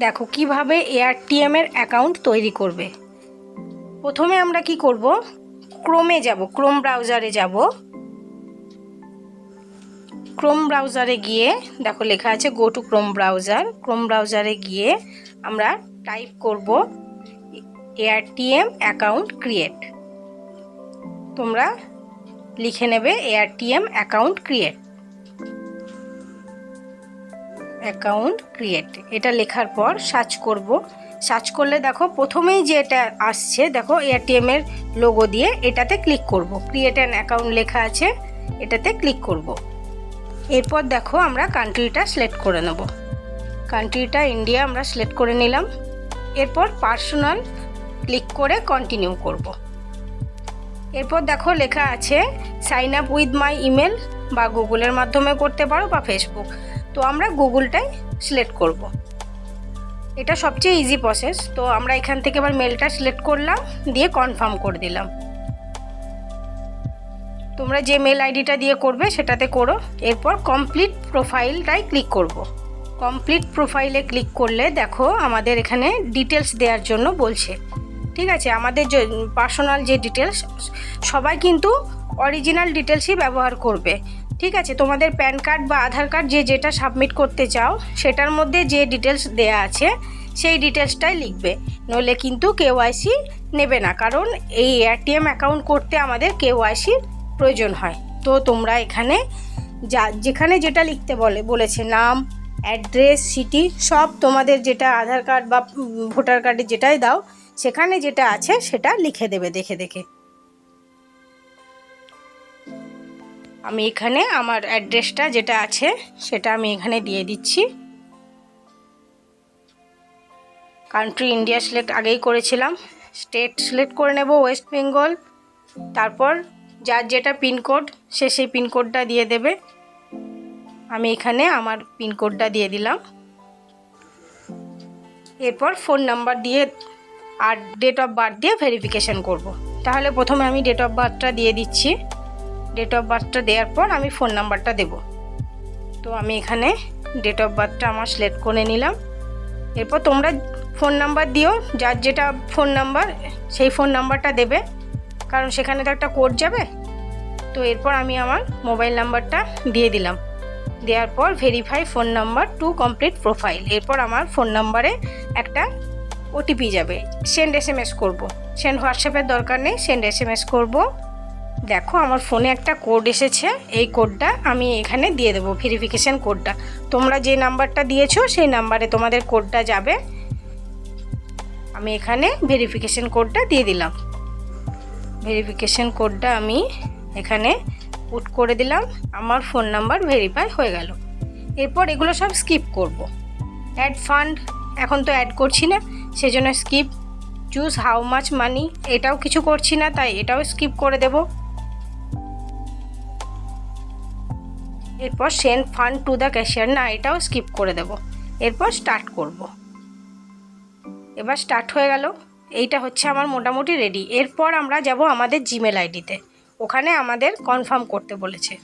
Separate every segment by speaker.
Speaker 1: দেখো কিভাবে এয়ারটিএম এর অ্যাকাউন্ট তৈরি করবে। প্রথমে আমরা কি করব, ক্রোমে যাব, ক্রোম ব্রাউজারে যাব। ক্রোম ব্রাউজারে গিয়ে দেখো লেখা আছে go to Chrome browser. Chrome ব্রাউজারে গিয়ে আমরা টাইপ করব এয়ারটিএম অ্যাকাউন্ট ক্রিয়েট। তোমরা লিখে নেবে AirTM account create, account create. এটা লেখার পর সার্চ করব। সার্চ করলে দেখো প্রথমেই যে এটা আসছে, দেখো এয়ারটিএম এর লোগো দিয়ে, এটাতে ক্লিক করব। ক্রিয়েট অ্যান অ্যাকাউন্ট লেখা আছে, এটাতে ক্লিক করব। এরপর দেখো আমরা কান্ট্রিটা সিলেক্ট করে নেব। কান্ট্রিটা ইন্ডিয়া আমরা সিলেক্ট করে নিলাম। এরপর পার্সোনাল ক্লিক করে কন্টিনিউ করব। এরপর দেখো লেখা আছে sign up with my email, বা গুগলের মাধ্যমে করতে পারো বা ফেসবুক। তো আমরা গুগলটাই সিলেক্ট করব। এটা সবচেয়ে ইজি প্রসেস। তো আমরা এখান থেকে এবার মেলটা সিলেক্ট করলাম, দিয়ে কনফার্ম করে দিলাম। তোমরা যে মেল আইডিটা দিয়ে করবে সেটাতে করো। এরপর কমপ্লিট প্রোফাইলটাই ক্লিক করব। কমপ্লিট প্রোফাইলে ক্লিক করলে দেখো আমাদের এখানে ডিটেলস দেওয়ার জন্য বলছে। ঠিক আছে, আমাদের যে পার্সোনাল যে ডিটেলস, সবাই কিন্তু অরিজিনাল ডিটেলসই ব্যবহার করবে। ঠিক আছে, তোমাদের প্যান কার্ড বা আধার কার্ড যে যেটা সাবমিট করতে চাও সেটার মধ্যে যে ডিটেলস দেয়া আছে সেই ডিটেলসটাই লিখবে, নইলে কিন্তু কেওয়াইসি নেবে না। কারণ এই এয়ারটিএম অ্যাকাউন্ট করতে আমাদের কেওয়াইসির প্রয়োজন হয়। তো তোমরা এখানে যেখানে যেটা লিখতে বলেছে, নাম, অ্যাড্রেস, সিটি, সব তোমাদের যেটা আধার কার্ড বা ভোটার কার্ডে যেটাই দাও সেখানে যেটা আছে সেটা লিখে দেবে দেখে দেখে। আমি এখানে আমার অ্যাড্রেসটা যেটা আছে সেটা আমি এখানে দিয়ে দিচ্ছি। কান্ট্রি ইন্ডিয়া সিলেক্ট আগেই করেছিলাম। স্টেট সিলেক্ট করে নেব ওয়েস্ট বেঙ্গল। তারপর যার যেটা পিনকোড সে সেই পিনকোডটা দিয়ে দেবে। আমি এখানে আমার পিনকোডটা দিয়ে দিলাম। এরপর ফোন নাম্বার দিয়ে আর ডেট অফ বার্থ দিয়ে ভেরিফিকেশান করব। তাহলে প্রথমে আমি ডেট অফ বার্থটা দিয়ে দিচ্ছি। ডেট অফ বার্থটা দেওয়ার পর আমি ফোন নাম্বারটা দেব। তো আমি এখানে ডেট অফ বার্থটা আমার সিলেক্ট করে নিলাম। এরপর তোমরা ফোন নাম্বার দিও, যার যেটা ফোন নাম্বার সেই ফোন নাম্বারটা দেবে, কারণ সেখানে তো একটা কোড যাবে। তো এরপর আমি আমার মোবাইল নাম্বারটা দিয়ে দিলাম। দেওয়ার পর verify phone number to complete profile. এরপর আমার ফোন নাম্বারে একটা ওটিপি যাবে। সেন্ড এসএমএস করব। সেন্ড হোয়াটসঅ্যাপের দরকার নেই, সেন্ড এসএমএস করব। দেখো আমার ফোনে একটা কোড এসেছে, এই কোডটা আমি এখানে দিয়ে দেবো, ভেরিফিকেশান কোডটা। তোমরা যে নাম্বারটা দিয়েছো সেই নাম্বারে তোমাদের কোডটা যাবে। আমি এখানে ভেরিফিকেশান কোডটা দিয়ে দিলাম। ভেরিফিকেশান কোডটা আমি এখানে পুট করে দিলাম। আমার ফোন নাম্বার ভেরিফাই হয়ে গেল। এরপর এগুলো সব স্কিপ করব। অ্যাড ফান্ড এখন তো অ্যাড করছি না, সেজন্য skip. Choose how much money, এটাও কিছু করছি না, তাই এটাও স্কিপ করে দেব। এরপর send fund to the cashier, না এটাও স্কিপ করে দেব। এরপর স্টার্ট করব। এবার স্টার্ট হয়ে গেল। এইটা হচ্ছে আমার মোটামুটি রেডি। এরপর আমরা যাব আমাদের জিমেল আইডিতে। ওখানে আমাদের কনফার্ম করতে বলেছে।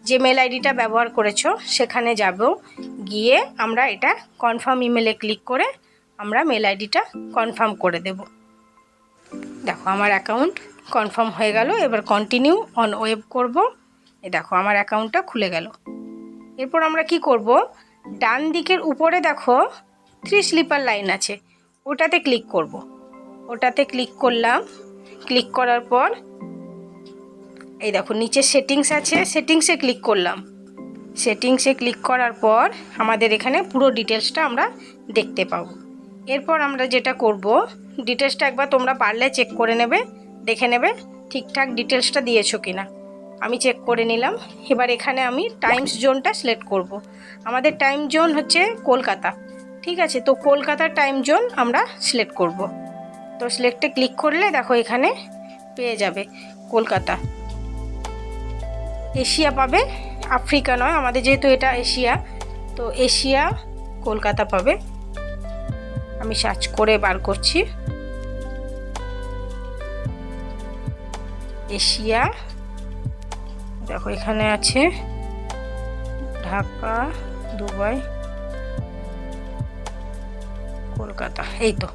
Speaker 1: যে মেল আইডিটা ব্যবহার করেছো সেখানে যাব, গিয়ে আমরা এটা কনফার্ম ইমেলে ক্লিক করে আমরা মেল আইডিটা কনফার্ম করে দেব। দেখো আমার অ্যাকাউন্ট কনফার্ম হয়ে গেল। এবার কন্টিনিউ অন ওয়েব করব। এই দেখো আমার অ্যাকাউন্টটা খুলে গেল। এরপর আমরা কি করব, ডান দিকের উপরে দেখো 3 স্লিপার লাইন আছে, ওটাতে ক্লিক করব। ওটাতে ক্লিক করলাম। ক্লিক করার পর এই দেখো নিচে সেটিংস আছে, সেটিংসে ক্লিক করলাম। সেটিংসে ক্লিক করার পর আমাদের এখানে পুরো ডিটেলসটা আমরা দেখতে পাবো। এরপর আমরা যেটা করব, ডিটেলসটা একবার তোমরা পারলে চেক করে নেবে, দেখে নেবে ঠিকঠাক ডিটেলসটা দিয়েছো কিনা। আমি চেক করে নিলাম। এবার এখানে আমি টাইমস জোনটা সিলেক্ট করব। আমাদের টাইম জোন হচ্ছে কলকাতা। ঠিক আছে, তো কলকাতার টাইম জোন আমরা সিলেক্ট করব। তো সিলেক্টে ক্লিক করলে দেখো এখানে পেয়ে যাবে কলকাতা। এশিয়া পাবে, আফ্রিকা নয়, আমাদের যেহেতু এটা এশিয়া, তো এশিয়া কলকাতা পাবে। আমি সার্চ করে বার করছি এশিয়া। দেখো এখানে আছে ঢাকা, দুবাই, কলকাতা, এই তো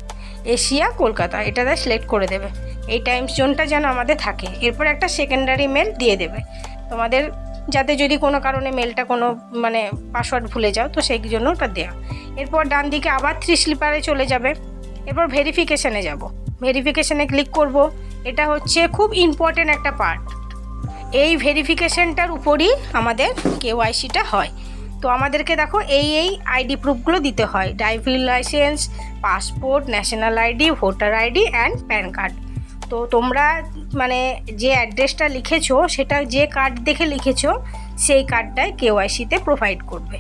Speaker 1: এশিয়া কলকাতা, এটাতে সিলেক্ট করে দেবে। এই টাইম জোনটা যেন আমাদের থাকে। এরপর একটা সেকেন্ডারি মেল দিয়ে দেবে তোমাদের, যাতে যদি কোনো কারণে মেলটা কোনো মানে পাসওয়ার্ড ভুলে যাও তো সেই জন্য ওটা দেওয়া। এরপর ডান দিকে আবার 3 স্লিপারে চলে যাবে। এরপর ভেরিফিকেশানে যাব, ভেরিফিকেশানে ক্লিক করব। এটা হচ্ছে খুব ইম্পর্টেন্ট একটা পার্ট। এই ভেরিফিকেশানটার উপরই আমাদের কেওয়াইসিটা হয়। তো আমাদেরকে দেখো এই আইডি প্রুফগুলো দিতে হয়, driving licence, passport, national ID, voter ID and pan card. তো তোমরা মানে যে অ্যাড্রেসটা লিখেছো সেটা যে কার্ড দেখে লিখেছো সেই কার্ডটাই কেওয়াইসিতে প্রোভাইড করবে।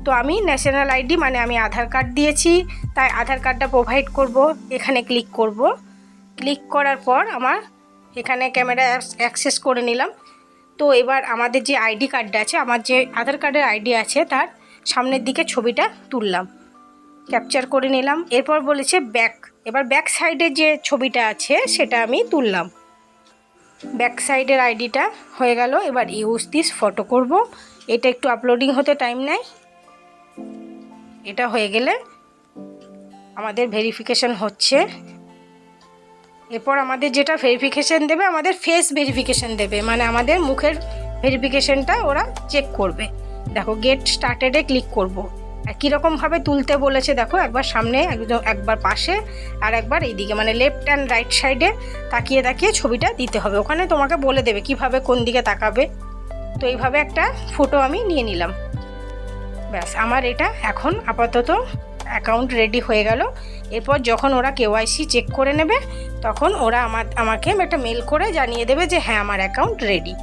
Speaker 1: তো আমি ন্যাশনাল আইডি মানে আমি আধার কার্ড দিয়েছি, তাই আধার কার্ডটা প্রোভাইড করব। এখানে ক্লিক করব। ক্লিক করার পর আমার এখানে ক্যামেরা অ্যাক্সেস করে নিলাম। তো এবার আমাদের যে আইডি কার্ডটা আছে, আমার যে আধার কার্ডের আইডি আছে তার সামনের দিকে ছবিটা তুললাম, ক্যাপচার করে নিলাম। এরপর বলেছে ব্যাক, এবার ব্যাক সাইডের যে ছবিটা আছে সেটা আমি তুললাম। ব্যাক সাইডের আইডিটা হয়ে গেল। এবার ইউজ দিস ফটো করব। এটা একটু আপলোডিং হতে টাইম নেয়। এটা হয়ে গেলে আমাদের ভেরিফিকেশন হচ্ছে। এরপর আমাদের যেটা ভেরিফিকেশান দেবে, আমাদের ফেস ভেরিফিকেশান দেবে, মানে আমাদের মুখের ভেরিফিকেশানটা ওরা চেক করবে। দেখো গেট স্টার্টেডে ক্লিক করব। আর কীরকমভাবে তুলতে বলেছে দেখো, একবার সামনে, একবার পাশে, আর একবার এইদিকে, মানে লেফট অ্যান্ড রাইট সাইডে তাকিয়ে তাকিয়ে ছবিটা দিতে হবে। ওখানে তোমাকে বলে দেবে কিভাবে কোন দিকে তাকাবে। তো এইভাবে একটা ফটো আমি নিয়ে নিলাম। ব্যাস, আমার এটা এখন আপাতত অ্যাকাউন্ট রেডি হয়ে গেল। এরপর যখন ওরা কেওয়াইসি চেক করে নেবে তখন ওরা আমাকে একটা মেল করে জানিয়ে দেবে যে হ্যাঁ আমার অ্যাকাউন্ট রেডি।